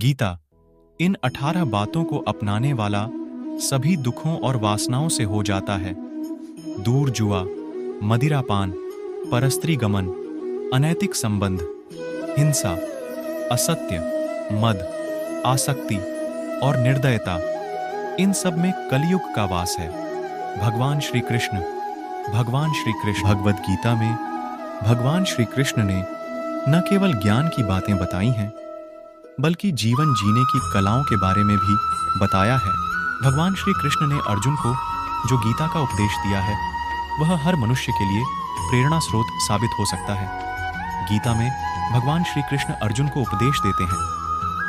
गीता इन 18 बातों को अपनाने वाला सभी दुखों और वासनाओं से हो जाता है। दूर जुआ, मदिरापान, परस्त्री गमन, अनैतिक संबंध, हिंसा, असत्य, मद, आसक्ति और निर्दयता, इन सब में कलयुग का वास है। भगवान श्री कृष्ण भगवद गीता में भगवान श्री कृष्ण ने न केवल ज्ञान की बातें बताई हैं, बल्कि जीवन जीने की कलाओं के बारे में भी बताया है। भगवान श्री कृष्ण ने अर्जुन को जो गीता का उपदेश दिया है, वह हर मनुष्य के लिए प्रेरणा स्रोत साबित हो सकता है। गीता में भगवान श्री कृष्ण अर्जुन को उपदेश देते हैं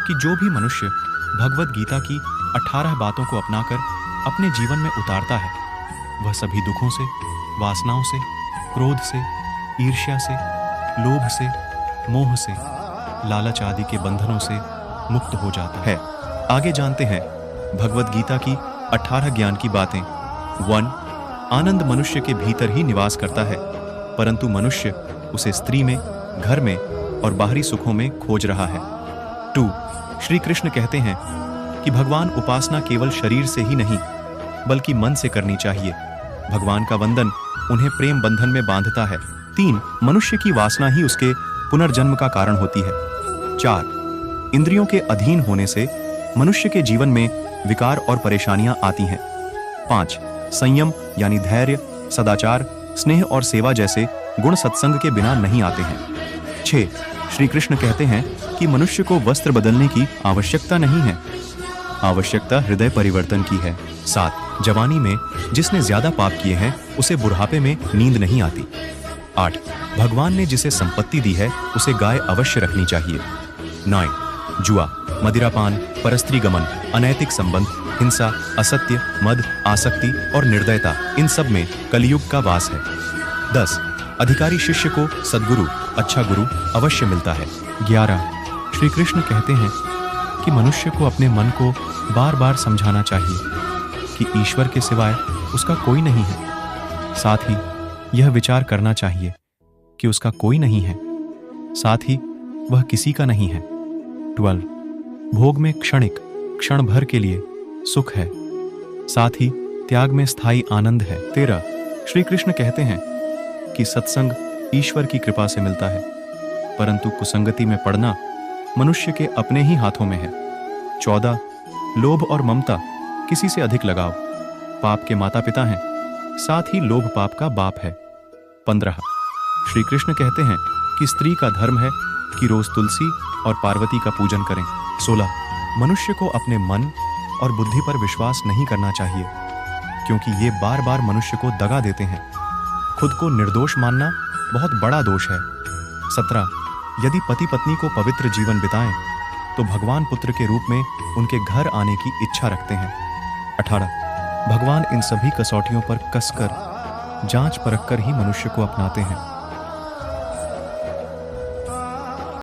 कि जो भी मनुष्य भगवद गीता की 18 बातों को अपनाकर अपने जीवन में उतारता है, वह सभी दुखों से, वासनाओं से, क्रोध से, ईर्ष्या से, लोभ से, मोह से, लालच आदि के बंधनों से मुक्त हो जाता है। आगे जानते हैं भगवद गीता की 18 ज्ञान की बातें। 1. आनंद मनुष्य के भीतर ही निवास करता है, परंतु मनुष्य उसे स्त्री में, घर में और बाहरी सुखों में खोज रहा है। 2. श्री कृष्ण कहते हैं कि भगवान उपासना केवल शरीर से ही नहीं, बल्कि मन से करनी चाहिए। भगवान का वंदन उन्हें प्रेम बंधन में बांधता है। 3. मनुष्य की वासना ही उसके पुनर्जन्म का कारण होती है। 4. इंद्रियों के अधीन होने से मनुष्य के जीवन में विकार और परेशानियां आती हैं। 5. संयम यानी धैर्य, सदाचार, स्नेह और सेवा जैसे गुण सत्संग के बिना नहीं आते हैं। 6. श्री कृष्ण कहते हैं कि मनुष्य को वस्त्र बदलने की आवश्यकता नहीं है, आवश्यकता हृदय परिवर्तन की है। 7. जवानी में जिसने ज्यादा पाप किए हैं, उसे बुढ़ापे में नींद नहीं आती। 8. भगवान ने जिसे संपत्ति दी है, उसे गाय अवश्य रखनी चाहिए। 9. जुआ, मदिरापान, परस्त्री गमन, अनैतिक संबंध, हिंसा, असत्य, मद, आसक्ति और निर्दयता, इन सब में कलयुग का वास है। 10. अधिकारी शिष्य को सद्गुरु, अच्छा गुरु अवश्य मिलता है। 11. श्री कृष्ण कहते हैं कि मनुष्य को अपने मन को बार बार समझाना चाहिए कि ईश्वर के सिवाय उसका कोई नहीं है। साथ ही यह विचार करना चाहिए कि उसका कोई नहीं है, साथ ही वह किसी का नहीं है। 12. भोग में क्षणिक, क्षण भर के लिए सुख है, साथ ही त्याग में स्थायी आनंद है। 13. श्री कृष्ण कहते हैं कि सत्संग ईश्वर की कृपा से मिलता है, परंतु कुसंगति में पड़ना मनुष्य के अपने ही हाथों में है। 14. लोभ और ममता, किसी से अधिक लगाव, पाप के माता पिता हैं, साथ ही लोभ पाप का बाप है। 15. श्री कृष्ण कहते हैं कि स्त्री का धर्म है कि रोज तुलसी और पार्वती का पूजन करें। 16. मनुष्य को अपने मन और बुद्धि पर विश्वास नहीं करना चाहिए, क्योंकि ये बार बार मनुष्य को दगा देते हैं। खुद को निर्दोष मानना बहुत बड़ा दोष है। 17. यदि पति पत्नी को पवित्र जीवन बिताएं, तो भगवान पुत्र के रूप में उनके घर आने की इच्छा रखते हैं। 18. भगवान इन सभी कसौटियों पर कसकर, जांच परख कर ही मनुष्य को अपनाते हैं।